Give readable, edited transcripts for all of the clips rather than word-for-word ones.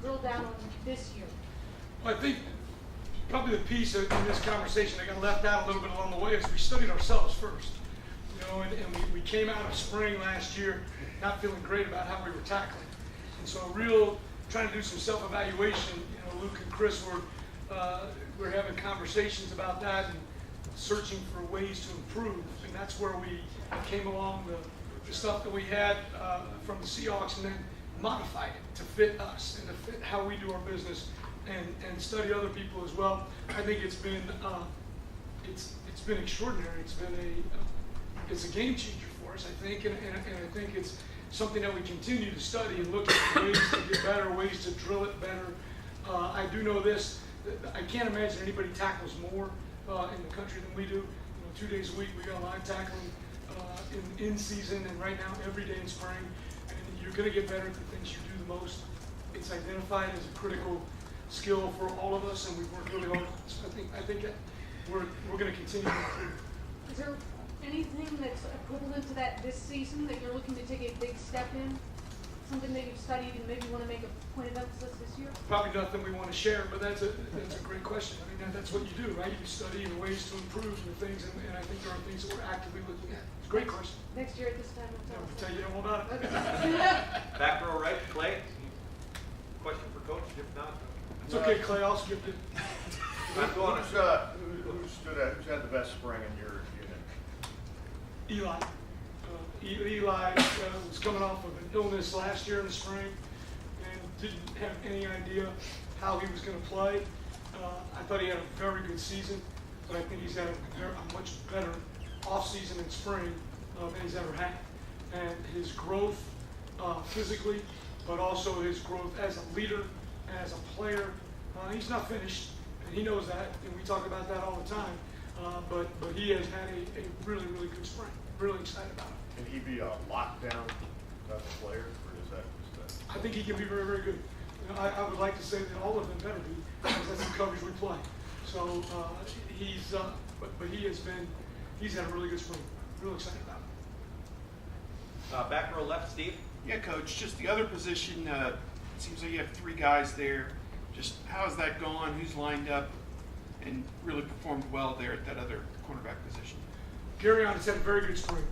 drill down on this year? Well, I think probably the piece in this conversation that got left out a little bit along the way is we studied ourselves first. And we came out of spring last year not feeling great about how we were tackling. And so trying to do some self-evaluation. Luke and Chris were having conversations about that and searching for ways to improve. And that's where we came along the stuff that we had from the Seahawks and then modified it to fit us and to fit how we do our business and study other people as well. I think it's been extraordinary. It's a game changer for us, I think, and I think it's something that we continue to study and look at ways to get better, ways to drill it better. I do know this. I can't imagine anybody tackles more in the country than we do. 2 days a week we got live tackling in season and right now every day in spring. And you're going to get better at the things you do the most. It's identified as a critical skill for all of us, and we've worked really hard. So I think that we're going to continue to improve. Is there anything that's equivalent to that this season that you're looking to take a big step in? Something that you've studied and maybe want to make a point of emphasis this year? Probably nothing we want to share, but that's a great question. I mean, that's what you do, right? You study the ways to improve the things, and I think there are things that we're actively looking at. It's a great question. Next year at this time, I'll tell you all about it. Back row right, Clay. Question for Coach? If not, It's okay, Clay. I'll skip it. Who's had the best spring in your unit? Eli. Eli was coming off of an illness last year in the spring and didn't have any idea how he was going to play. I thought he had a very good season, but I think he's had a much better offseason in spring than he's ever had. And his growth physically, but also his growth as a leader and as a player, he's not finished, and he knows that, and we talk about that all the time. But he has had a really, really good spring. Really excited about it. Can he be a lockdown type of player, or is that just I think he can be very, very good. I would like to say that all of them better be, because that's the coverage we play. So but he's had a really good spring. Real excited about it. back row left, Steve. Yeah, Coach, just the other position, it seems like you have 3 guys there. Just how's that gone? Who's lined up and really performed well there at that other cornerback position? Garyon has had a very good spring.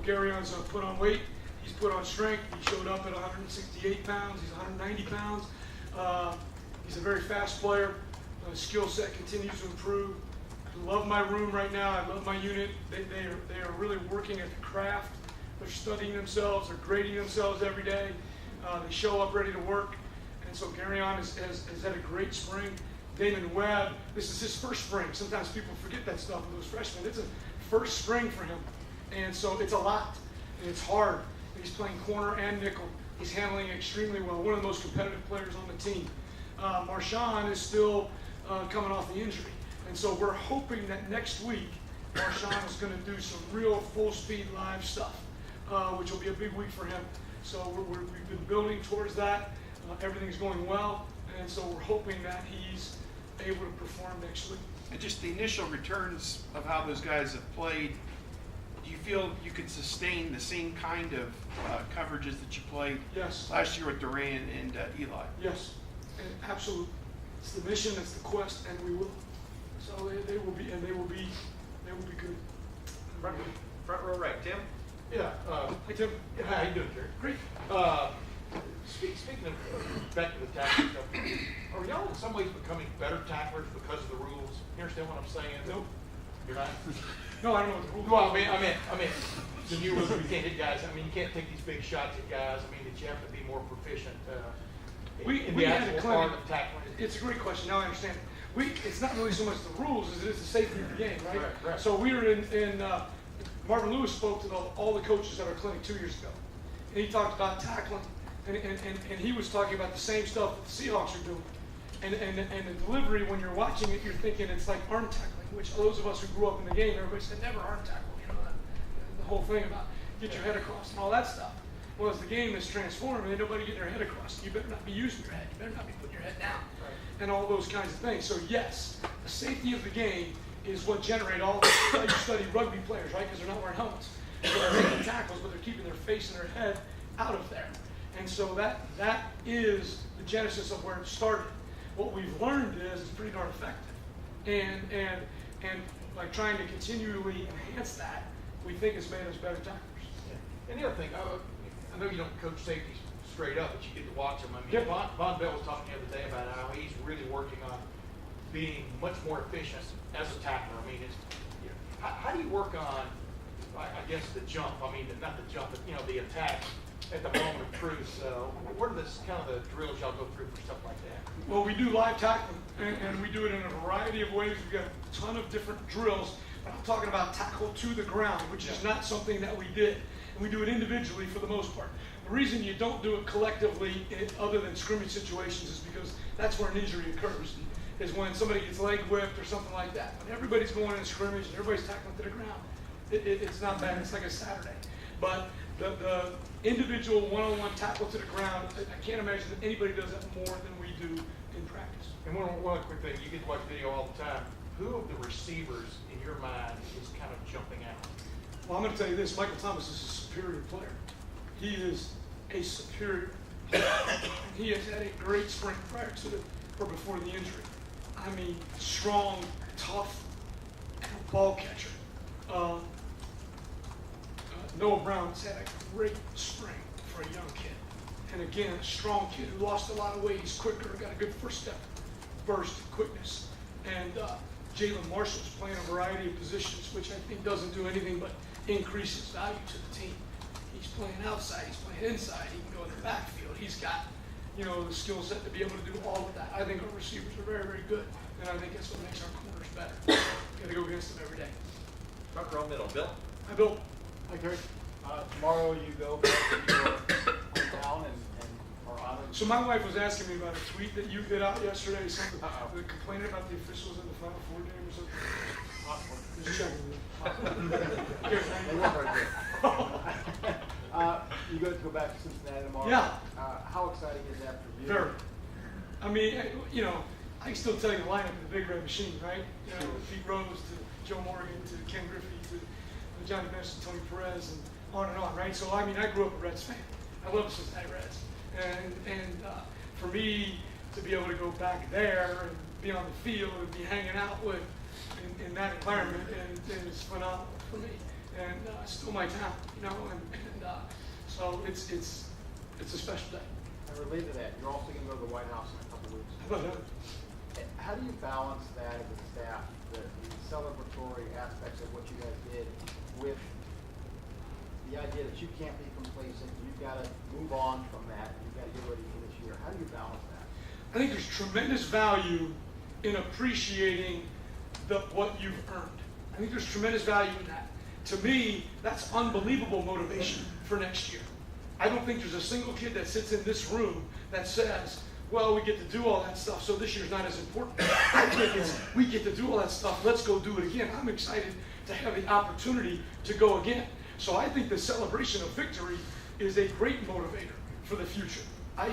Garyon's put on weight. He's put on strength. He showed up at 168 pounds. He's 190 pounds. He's a very fast player. His skill set continues to improve. I love my room right now. I love my unit. They are really working at the craft. They're studying themselves. They're grading themselves every day. They show up ready to work. And so Garyon has had a great spring. Damon Webb, this is his first spring. Sometimes people forget that stuff with those freshmen. It's a first spring for him. And so it's a lot, and it's hard. He's playing corner and nickel. He's handling it extremely well. One of the most competitive players on the team. Marshawn is still coming off the injury. And so we're hoping that next week, Marshawn is going to do some real full-speed live stuff, which will be a big week for him. So we've been building towards that. Everything's going well, and so we're hoping that he's able to perform next week. And just the initial returns of how those guys have played, do you feel you could sustain the same kind of coverages that you played Yes. last year with Duran and Eli? Yes, and absolutely. It's the mission, it's the quest, and we will. So they will be good. Front row right, Tim. Yeah. Hey, Tim. Yeah, how you doing, Kerry? Great. Speaking of back to the tackling stuff, are y'all in some ways becoming better tacklers because of the rules? You understand what I'm saying? Nope. You're not? No, I don't know what the rules Well, are. I mean, the new rules, you can't hit guys. I mean, you can't take these big shots at guys. I mean, that you have to be more proficient in We the had a actual clinic. art of tackling. It's a great question. Now I understand it. It's not really so much the rules as it is the safety of the game, right? Right. So we were in Marvin Lewis spoke to all the coaches at our clinic 2 years ago. And he talked about tackling. And he was talking about the same stuff that the Seahawks are doing. And the delivery, when you're watching it, you're thinking it's like arm tackling, which those of us who grew up in the game, everybody said never arm tackle. The whole thing about get your head across and all that stuff. Well, as the game is transformed, ain't nobody getting their head across. You better not be using your head. You better not be putting your head down. Right. And all those kinds of things. So yes, the safety of the game is what generate all the, you study rugby players, right? Because they're not wearing helmets. So they're making tackles, but they're keeping their face and their head out of there. And so that is the genesis of where it started. What we've learned is it's pretty darn effective. And like trying to continually enhance that, we think has made us better tacklers. And the other thing, I know you don't coach safeties straight up, but you get to watch them. I mean, Yep. Von Bell was talking the other day about how he's really working on being much more efficient as a tackler. I mean, how do you work on, I guess, the jump? I mean, not the jump, but the attack at the moment of truth. What are the kind of the drills y'all go through for stuff like that? Well, we do live tackling, and we do it in a variety of ways. We've got a ton of different drills. But I'm talking about tackle to the ground, which is not something that we did. And we do it individually for the most part. The reason you don't do it collectively other than scrimmage situations is because that's where an injury occurs, is when somebody gets leg whipped or something like that. When everybody's going in a scrimmage and everybody's tackling to the ground, it's not bad. It's like a Saturday. But the individual one-on-one tackle to the ground, I can't imagine that anybody does that more than we do in practice. And one quick thing, you get to watch video all the time. Who of the receivers in your mind is kind of jumping out? Well, I'm going to tell you this, Michael Thomas is a superior player. He is a superior player. He has had a great spring prior to or before the injury. I mean, strong, tough ball catcher. Noah Brown has had a great spring for a young kid. And again, a strong kid who lost a lot of weight. He's quicker, got a good first step, burst, quickness. And Jalen Marshall's playing a variety of positions, which I think doesn't do anything but increase his value to the team. He's playing outside, he's playing inside, he can go in the backfield. He's got, the skill set to be able to do all of that. I think our receivers are very, very good, and I think that's what makes our corners better. Got to go against them every day. Front row middle, Bill. Hi, Bill. Hi, Kerry. Tomorrow you go back to your hometown and are honored. So my wife was asking me about a tweet that you did out yesterday, something complaining about the officials in the Final Four game or something. Possible. Just checking. They work right there. You go back to Cincinnati tomorrow. Yeah. How exciting is that for you? Very. I mean, I can still tell you the lineup of the Big Red Machine, right? Pete Rose to Joe Morgan to Ken Griffey to Johnny Benson, Tony Perez, and on, right? So, I mean, I grew up a Reds fan. I love the Cincinnati Reds. And for me to be able to go back there and be on the field and be hanging out with in that environment, and it's phenomenal for me. And still my town, so it's a special day. And related to that, you're also going to go to the White House in a couple of weeks. How about that? How do you balance that as a staff, the celebratory aspects of what you guys did, with the idea that you can't be complacent, you've got to move on from that, you've got to get ready for this year? How do you balance that? I think there's tremendous value in appreciating what you've earned. I think there's tremendous value in that. To me, that's unbelievable motivation for next year. I don't think there's a single kid that sits in this room that says, well, we get to do all that stuff, so this year's not as important. I think it's, we get to do all that stuff, let's go do it again. I'm excited to have the opportunity to go again. So I think the celebration of victory is a great motivator for the future. I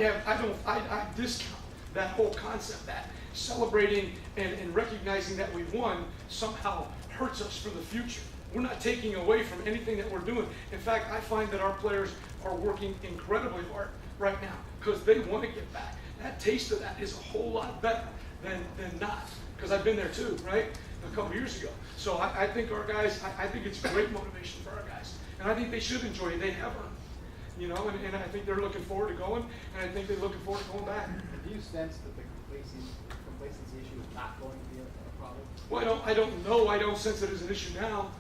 discount that whole concept, that celebrating and recognizing that we won somehow hurts us for the future. We're not taking away from anything that we're doing. In fact, I find that our players are working incredibly hard right now because they want to get back. That taste of that is a whole lot better than not, because I've been there too, right? A couple years ago. So I think our guys, I think it's great motivation for our guys. And I think they should enjoy it. They have earned, and I think they're looking forward to going, and I think they're looking forward to going back. Do you sense that the complacency issue is not going to be a problem? Well, I don't know. I don't sense it as an issue now.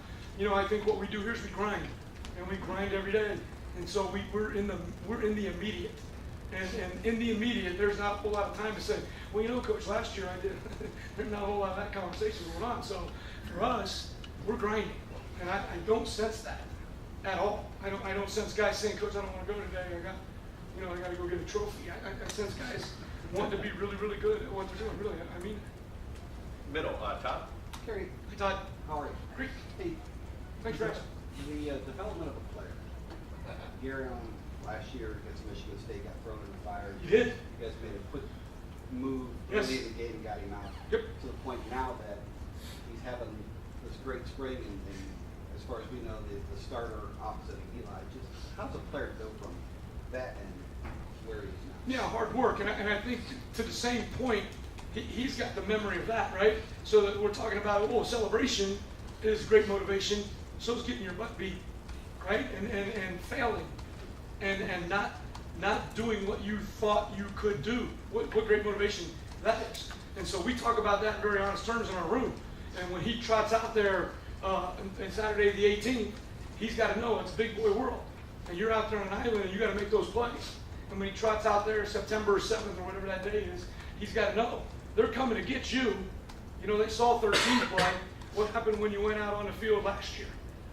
I think what we do here is we grind, and we grind every day. And so we're in the immediate. And in the immediate, there's not a whole lot of time to say, well, Coach, last year I did. There's not a whole lot of that conversation going on. So for us, we're grinding. And I don't sense that at all. I don't sense guys saying, Coach, I don't want to go today. I got to go get a trophy. I sense guys wanting to be really, really good at what they're doing. Really, I mean it. Middle, Todd. Kerry, Hey, Todd. how are you? Great. Hey, Thanks for asking. the development of a player. Gary on last year against Michigan State got thrown in the fire. You did. You guys made a quick move Yes. early in the game and got him out. Yep. To the point now that he's having this great spring, and as far as we know, the starter opposite of Eli. Just how does a player go from that and where he's now. Yeah, hard work, and I think to the same point, he's got the memory of that, right? So that we're talking about, oh, celebration is great motivation, so is getting your butt beat, right? And failing, and not doing what you thought you could do. What great motivation that is. And so we talk about that in very honest terms in our room. And when he trots out there on Saturday the 18th, he's got to know it's a big boy world. And you're out there on an island and you got to make those plays. And when he trots out there September 7th or whatever that day is, he's got to know they're coming to get you. You know, they saw 13 play. What happened when you went out on the field last year?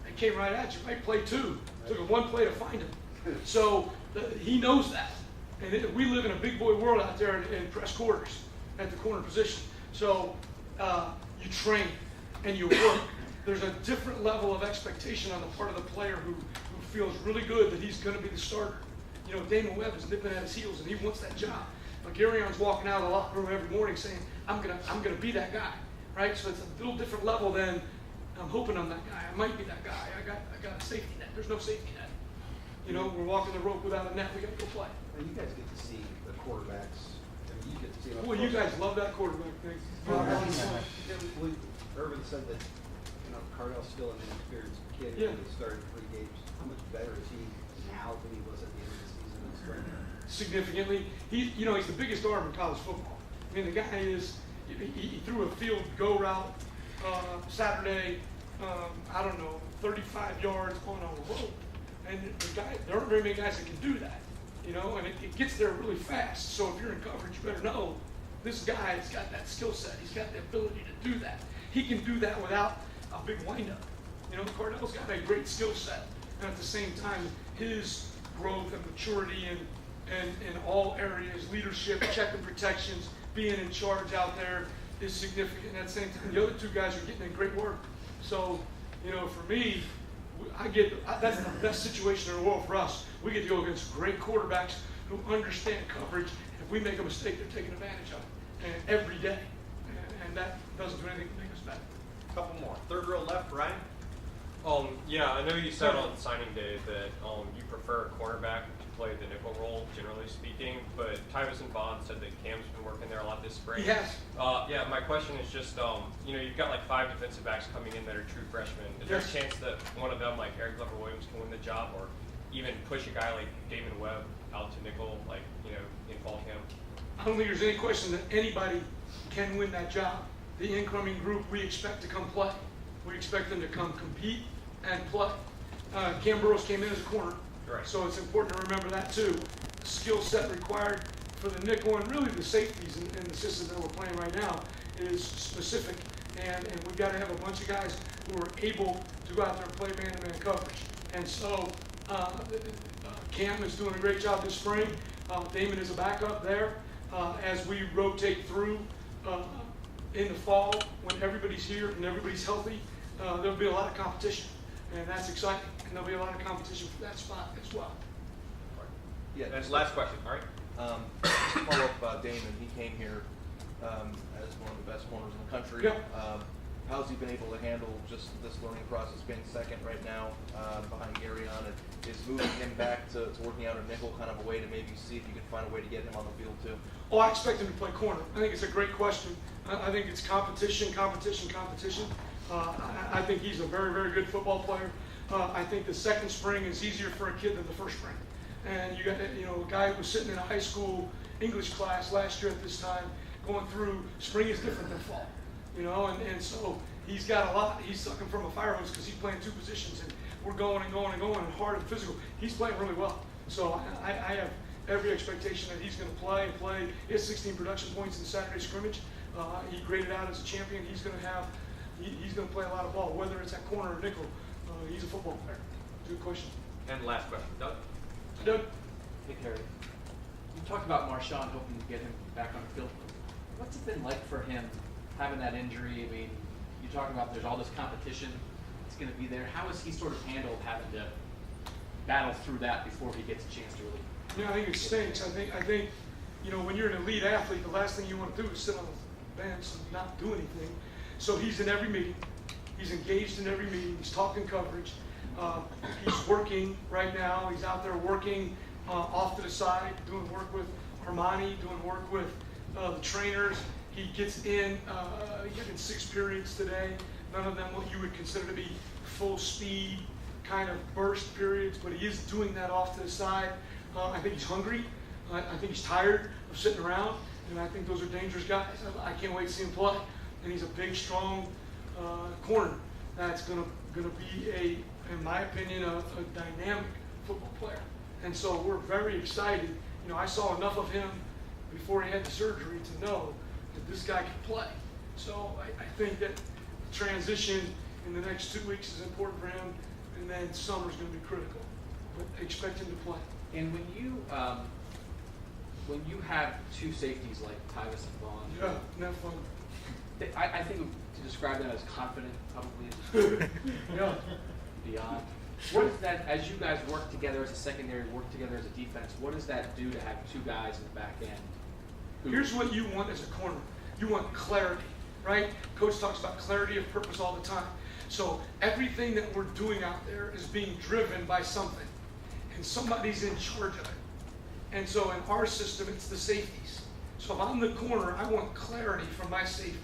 They came right at you. Right, play two. Took a one play to find him. So he knows that. And we live in a big boy world out there in press quarters at the corner position. So you train and you work. There's a different level of expectation on the part of the player who feels really good that he's going to be the starter. You know, Damon Webb is nipping at his heels and he wants that job. But Garion's walking out of the locker room every morning saying, I'm gonna be that guy, right? So it's a little different level than I'm hoping I'm that guy. I might be that guy. I got a safety net. There's no safety net. You know, we're walking the rope without a net. We got to go play. And you guys get to see the quarterbacks. I mean, you get to see them. Boy, you guys love that quarterback thing. Urban said that, you know, Cardell's still an inexperienced kid. Yeah. He started 3 games. How much better is he now than he was at the end of the season in spring? Significantly. He's the biggest arm in college football. I mean, the guy he threw a field go route Saturday, I don't know, 35 yards on a rope. And there aren't very many guys that can do that, you know, and it gets there really fast. So if you're in coverage, you better know this guy's got that skill set. He's got the ability to do that. He can do that without a big windup. You know, Cardell's got a great skill set. And at the same time, his growth and maturity and in all areas, leadership, checking protections, being in charge out there is significant. And at the same time, the other two guys are getting in great work. So, you know, for me, that's the best situation in the world for us. We get to go against great quarterbacks who understand coverage. And if we make a mistake, they're taking advantage of it, and every day. And that doesn't do anything to make us better. Couple more. Third row left, Ryan. Yeah, I know you said on signing day that you prefer a cornerback to play the nickel role, generally speaking, but Tyvison Bond said that Cam's been working there a lot this spring. Yes. Yeah, my question is just, you know, you've got like 5 defensive backs coming in that are true freshmen. Is there a chance that one of them, like Eric Glover-Williams, can win the job, or even push a guy like Damon Webb out to nickel, like, you know, in fall camp? I don't think there's any question that anybody can win that job. The incoming group we expect to come play. We expect them to come compete and play. Cam Burrows came in as a corner, Right. so it's important to remember that too. The skill set required for the nickel and really the safeties in the system that we're playing right now is specific, and we've got to have a bunch of guys who are able to go out there and play man-to-man coverage. And so Cam is doing a great job this spring. Damon is a backup there. As we rotate through in the fall, when everybody's here and everybody's healthy, there'll be a lot of competition, and that's exciting. And there'll be a lot of competition for that spot as well. Yeah, that's last question. All right. Follow up Damon. He came here as one of the best corners in the country. Yep. How's he been able to handle just this learning process, being second right now behind Gary on it? Is moving him back to working out a nickel kind of a way to maybe see if you can find a way to get him on the field too? Oh, I expect him to play corner. I think it's a great question. I think it's competition. I think he's a very, very good football player. I think the second spring is easier for a kid than the first spring. And you got, you know, a guy who was sitting in a high school English class last year at this time, going through spring is different than fall, you know, and so he's got a lot. He's sucking from a fire hose because he's playing 2 positions, and we're going and hard and physical. He's playing really well. So I have every expectation that he's going to play. He has 16 production points in Saturday scrimmage. He graded out as a champion. He's going to play a lot of ball, whether it's at corner or nickel. He's a football player. Good question. And last question, Doug. Doug? Hey, Kerry. You talked about Marshawn hoping to get him back on the field. What's it been like for him having that injury? I mean, you talk about there's all this competition that's going to be there. How has he sort of handled having to battle through that before he gets a chance to really? Yeah, I think it stinks. I think, you know, when you're an elite athlete, the last thing you want to do is sit on the bench and not do anything. So he's in every meeting. He's engaged in every meeting. He's talking coverage. He's working right now. He's out there working off to the side, doing work with Armani, doing work with the trainers. He gets in, he had in 6 periods today, none of them what you would consider to be full speed kind of burst periods, but he is doing that off to the side. I think he's hungry. I think he's tired of sitting around, and I think those are dangerous guys. I can't wait to see him play. And he's a big, strong corner that's going to be in my opinion, a dynamic football player. And so we're very excited. You know, I saw enough of him before he had the surgery to know that this guy can play. So I think that the transition in the next 2 weeks is important for him, and then summer's going to be critical. But expect him to play. And when you have two safeties like Tyvis and Vaughn, Yeah, isn't that fun? I think to describe them as confident probably is Yeah. beyond. What is that, as you guys work together as a secondary, work together as a defense, what does that do to have two guys in the back end? Here's what you want as a corner. You want clarity, right? Coach talks about clarity of purpose all the time. So everything that we're doing out there is being driven by something, and somebody's in charge of it. And so in our system, it's the safeties. So if I'm the corner, I want clarity from my safety.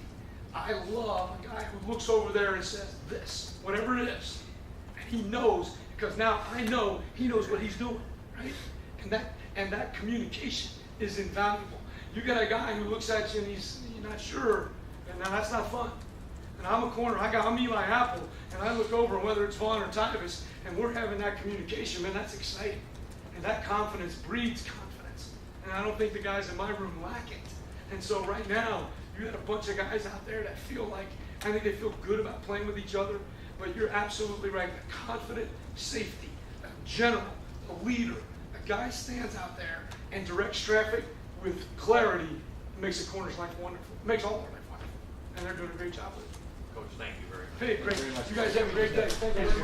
I love a guy who looks over there and says this, whatever it is. And he knows, because now I know he knows what he's doing, right? And that communication is invaluable. You get a guy who looks at you and you're not sure, and now that's not fun. And I'm a corner, I'm Eli Apple, and I look over, whether it's Vaughn or Tyvis, and we're having that communication, man, that's exciting. And that confidence breeds confidence. And I don't think the guys in my room lack it. And so right now, you got a bunch of guys out there that feel like, I think they feel good about playing with each other, but you're absolutely right. A confident safety, a general, a leader, a guy stands out there and directs traffic with clarity, makes a corner's life wonderful. It makes all our life wonderful. And they're doing a great job with it. Coach, thank you very much. Hey, great. Thank you very much. You guys have a great day. Thank you very much.